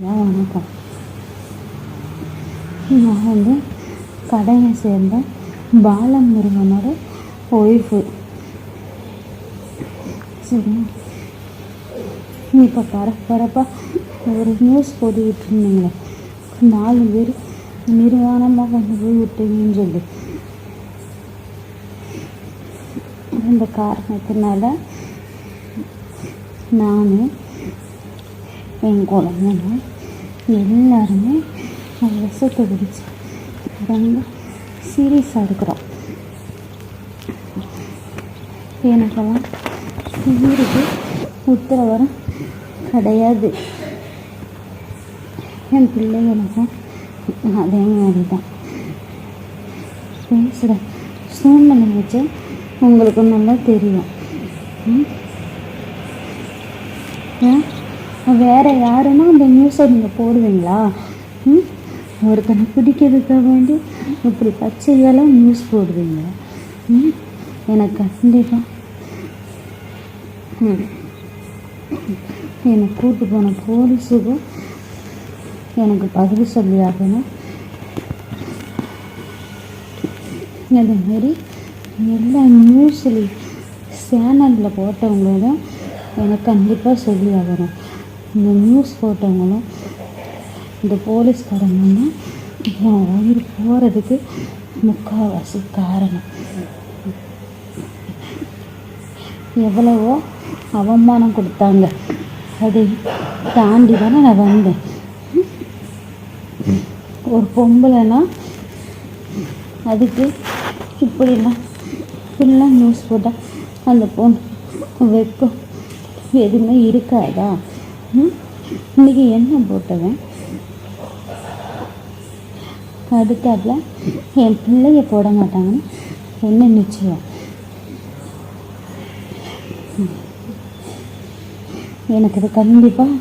வணக்கம். நான் வந்து கடையை சேர்ந்த பாலமுருகனோட ஒய்ஃபு. சரி, இப்போ பரபரப்பாக ஒரு நியூஸ் போட்டுக்கிட்டு இருந்தீங்களே, 4 பேர் நிர்வாணமாக கொண்டு போய் விட்டீங்கன்னு சொல்லி. அந்த காரணத்தினால நான் என் குழந்தைங்க எல்லாருமே விஷத்தை பிடிச்சி ரொம்ப சீரியஸாக இருக்கிறோம். எனக்கெல்லாம் ஊருக்கு உத்தரவாதம் கிடையாது. என் பிள்ளைகளுக்கும் அதே மாதிரி தான் பேசுகிற சூழ்நிலை வச்சு உங்களுக்கு நல்லா தெரியும். வேறு யாருன்னா அந்த நியூஸை நீங்கள் போடுவீங்களா? ஒருத்தனை பிடிக்கிறதுக்காக வேண்டி இப்படி பச்சையெல்லாம் நியூஸ் போடுவீங்க. எனக்கு கண்டிப்பாக என்னை கூட்டு போன போலீஸுக்கும் எனக்கு பதில் சொல்லி ஆகணும். அதேமாரி எல்லா நியூஸ்லேயும் சேனலில் போட்டவங்களும் எனக்கு கண்டிப்பாக சொல்லி ஆகணும். இந்த நியூஸ் போட்டவங்களும் இந்த போலீஸ்காரங்களும் என் உயிர் போகிறதுக்கு முக்கால்வாசி காரணம். எவ்வளவோ அவமானம் கொடுத்தாங்க, அதை தாண்டி தானே நான் வந்தேன். ஒரு பொம்பளைனா அதுக்கு இப்படிலாம் நியூஸ் போட்டால் அந்த பொண்ணு வெக்கம் எதுவுமே இருக்காதா? இன்றைக்கி என்ன போட்டவன் அடுத்தாப்புல என் பிள்ளைய போட மாட்டாங்கன்னு என்ன நிச்சயம்? எனக்கு இது கண்டிப்பாக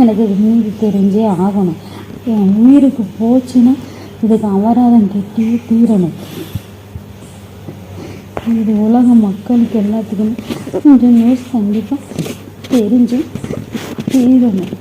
எனக்கு இது நீதி தெரிஞ்சே ஆகணும். என் உயிருக்கு போச்சுன்னா இதுக்கு அபராதம் கட்டியே தீரணும். இது உலக மக்களுக்கு எல்லாத்துக்குமே இந்த நியூஸ் கண்டிப்பாக தெரிஞ்சு தீரணும்.